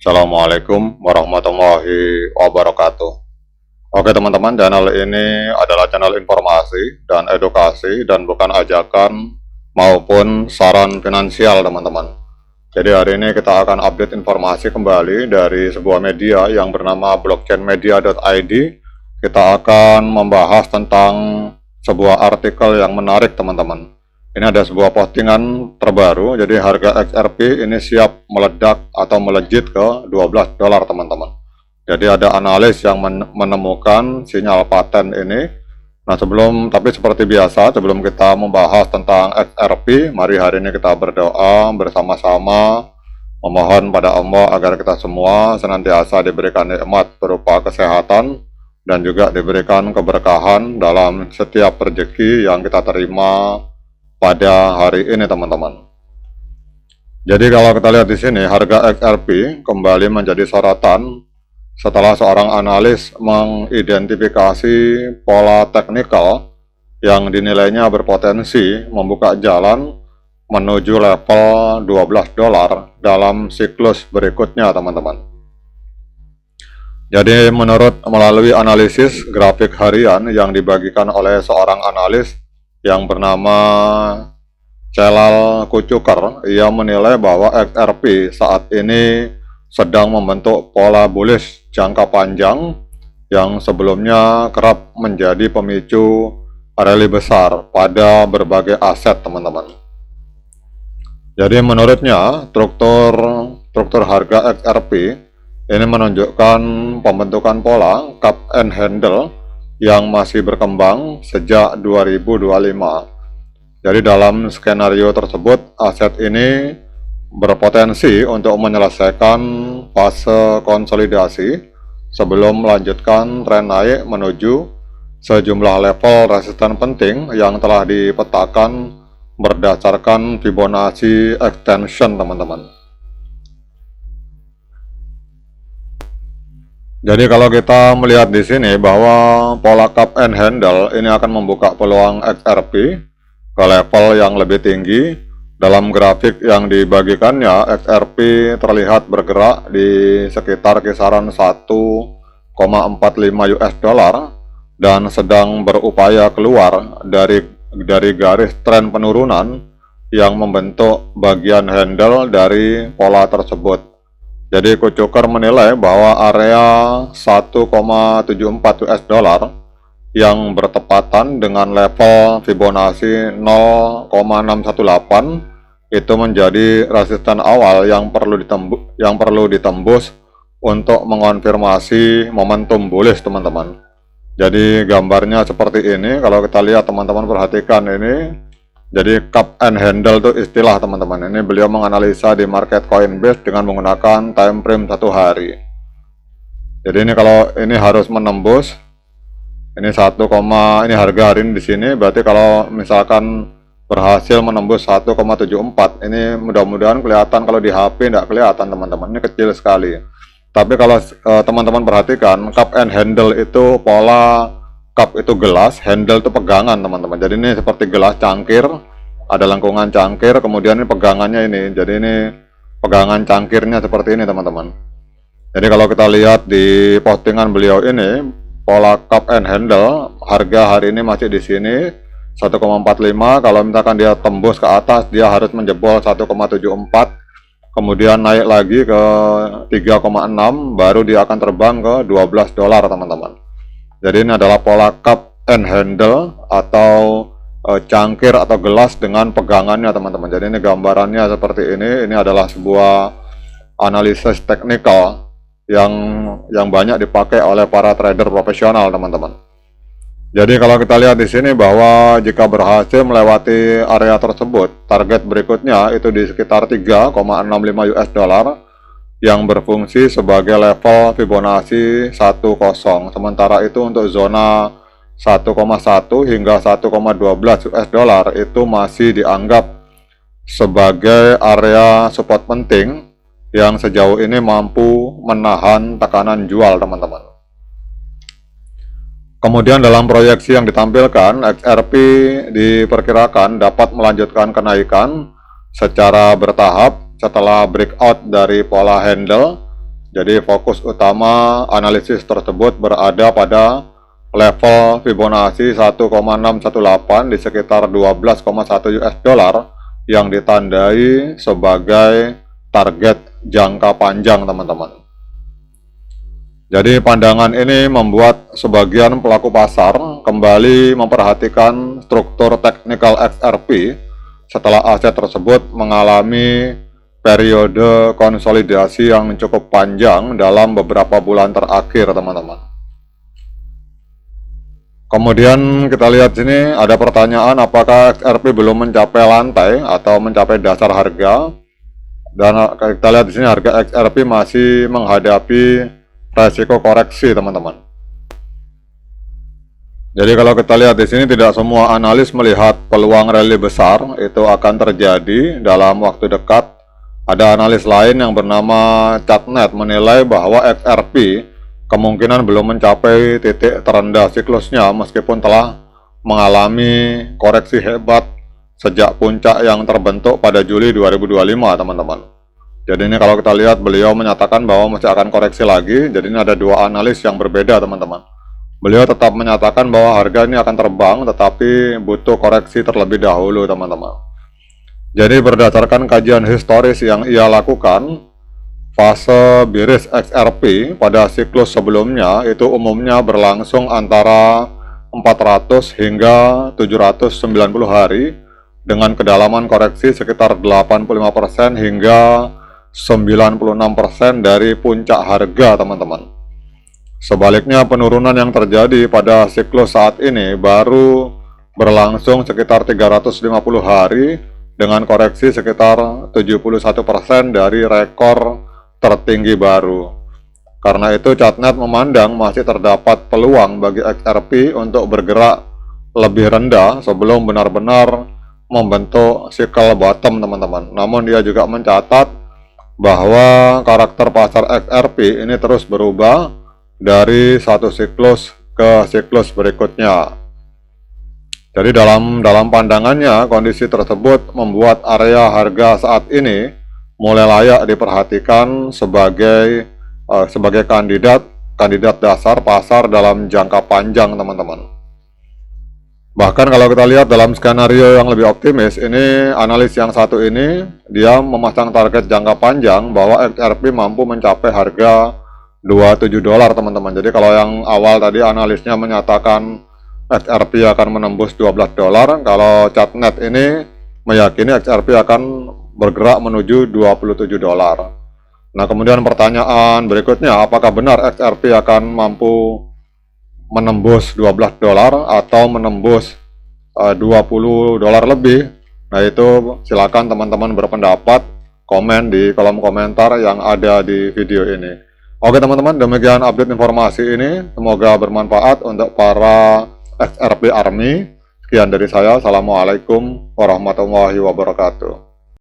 Assalamualaikum warahmatullahi wabarakatuh. Oke teman-teman, channel ini adalah channel informasi dan edukasi dan bukan ajakan maupun saran finansial teman-teman. Jadi hari ini kita akan update informasi kembali dari sebuah media yang bernama blockchainmedia.id. Kita akan membahas tentang sebuah artikel yang menarik teman-teman. Ini ada sebuah postingan terbaru, jadi harga XRP ini siap meledak atau melejit ke $12 teman-teman. Jadi ada analis yang menemukan sinyal paten ini. Nah tapi seperti biasa, sebelum kita membahas tentang XRP, mari hari ini kita berdoa bersama-sama, memohon pada Allah agar kita semua senantiasa diberikan nikmat berupa kesehatan dan juga diberikan keberkahan dalam setiap rezeki yang kita terima pada hari ini teman-teman. Jadi kalau kita lihat di sini, harga XRP kembali menjadi sorotan setelah seorang analis mengidentifikasi pola teknikal yang dinilainya berpotensi membuka jalan menuju level $12 dalam siklus berikutnya teman-teman. Jadi melalui analisis grafik harian yang dibagikan oleh seorang analis yang bernama Celal Kucuker, ia menilai bahwa XRP saat ini sedang membentuk pola bullish jangka panjang yang sebelumnya kerap menjadi pemicu rally besar pada berbagai aset teman-teman. Jadi menurutnya struktur harga XRP ini menunjukkan pembentukan pola cup and handle yang masih berkembang sejak 2025. Jadi dalam skenario tersebut, aset ini berpotensi untuk menyelesaikan fase konsolidasi sebelum melanjutkan tren naik menuju sejumlah level resisten penting yang telah dipetakan berdasarkan Fibonacci extension teman-teman. Jadi kalau kita melihat di sini bahwa pola cup and handle ini akan membuka peluang XRP ke level yang lebih tinggi. Dalam grafik yang dibagikannya, XRP terlihat bergerak di sekitar kisaran 1,45 US dollar dan sedang berupaya keluar dari garis tren penurunan yang membentuk bagian handle dari pola tersebut. Jadi Kucuker menilai bahwa area 1,74 US dollar yang bertepatan dengan level Fibonacci 0,618 itu menjadi resisten awal yang perlu ditembus untuk mengonfirmasi momentum bullish teman-teman. Jadi gambarnya seperti ini, kalau kita lihat teman-teman perhatikan ini. Jadi cup and handle itu istilah teman-teman. Ini beliau menganalisa di market Coinbase dengan menggunakan time frame 1 hari. Jadi ini kalau ini harus menembus ini ini harga hari ini di sini, berarti kalau misalkan berhasil menembus 1,74, ini mudah-mudahan kelihatan. Kalau di HP tidak kelihatan teman-teman, ini kecil sekali. Tapi kalau teman-teman perhatikan, cup and handle itu pola cup itu gelas, handle itu pegangan teman-teman. Jadi ini seperti gelas cangkir, ada lengkungan cangkir, kemudian ini pegangannya ini. Jadi ini pegangan cangkirnya seperti ini teman-teman. Jadi kalau kita lihat di postingan beliau ini, pola cup and handle, harga hari ini masih di sini 1,45. Kalau misalkan dia tembus ke atas, dia harus menjebol 1,74, kemudian naik lagi ke 3,6, baru dia akan terbang ke $12 teman-teman. Jadi ini adalah pola cup and handle atau cangkir atau gelas dengan pegangannya teman-teman. Jadi ini gambarannya seperti ini. Ini adalah sebuah analisis teknikal yang banyak dipakai oleh para trader profesional teman-teman. Jadi kalau kita lihat di sini bahwa jika berhasil melewati area tersebut, target berikutnya itu di sekitar 3,65 US dollar yang berfungsi sebagai level Fibonacci 10. Sementara itu untuk zona 1,1 hingga 1,12 US dollar itu masih dianggap sebagai area support penting yang sejauh ini mampu menahan tekanan jual teman-teman. Kemudian dalam proyeksi yang ditampilkan, XRP diperkirakan dapat melanjutkan kenaikan secara bertahap setelah breakout dari pola handle Jadi fokus utama analisis tersebut berada pada level Fibonacci 1,618 di sekitar 12,1 US dollar yang ditandai sebagai target jangka panjang, teman-teman. Jadi pandangan ini membuat sebagian pelaku pasar kembali memperhatikan struktur teknikal XRP setelah aset tersebut mengalami periode konsolidasi yang cukup panjang dalam beberapa bulan terakhir, teman-teman. Kemudian kita lihat sini ada pertanyaan, apakah XRP belum mencapai lantai atau mencapai dasar harga? Dan kita lihat di sini harga XRP masih menghadapi resiko koreksi, teman-teman. Jadi kalau kita lihat di sini tidak semua analis melihat peluang rally besar itu akan terjadi dalam waktu dekat. Ada analis lain yang bernama Chatnet menilai bahwa XRP kemungkinan belum mencapai titik terendah siklusnya meskipun telah mengalami koreksi hebat sejak puncak yang terbentuk pada Juli 2025, teman-teman. Jadi ini kalau kita lihat beliau menyatakan bahwa masih akan koreksi lagi. Jadi ini ada dua analis yang berbeda, teman-teman. Beliau tetap menyatakan bahwa harga ini akan terbang tetapi butuh koreksi terlebih dahulu, teman-teman. Jadi berdasarkan kajian historis yang ia lakukan, fase bearish XRP pada siklus sebelumnya itu umumnya berlangsung antara 400 hingga 790 hari dengan kedalaman koreksi sekitar 85% hingga 96% dari puncak harga, teman-teman. Sebaliknya penurunan yang terjadi pada siklus saat ini baru berlangsung sekitar 350 hari dengan koreksi sekitar 71% dari rekor tertinggi baru. Karena itu Chatnet memandang masih terdapat peluang bagi XRP untuk bergerak lebih rendah sebelum benar-benar membentuk cycle bottom, teman-teman. Namun dia juga mencatat bahwa karakter pasar XRP ini terus berubah dari satu siklus ke siklus berikutnya. Jadi dalam pandangannya kondisi tersebut membuat area harga saat ini mulai layak diperhatikan sebagai kandidat dasar pasar dalam jangka panjang, teman-teman. Bahkan kalau kita lihat dalam skenario yang lebih optimis, ini analis yang satu ini dia memasang target jangka panjang bahwa XRP mampu mencapai harga 27 dolar, teman-teman. Jadi kalau yang awal tadi analisnya menyatakan XRP akan menembus 12 dolar, kalau Chatnet ini meyakini XRP akan bergerak menuju 27 dolar. Nah, kemudian pertanyaan berikutnya, apakah benar XRP akan mampu menembus 12 dolar atau menembus 20 dolar lebih? Nah, itu silakan teman-teman berpendapat, komen di kolom komentar yang ada di video ini. Oke teman-teman, demikian update informasi ini. Semoga bermanfaat untuk para XRP Army. Sekian dari saya. Assalamualaikum warahmatullahi wabarakatuh.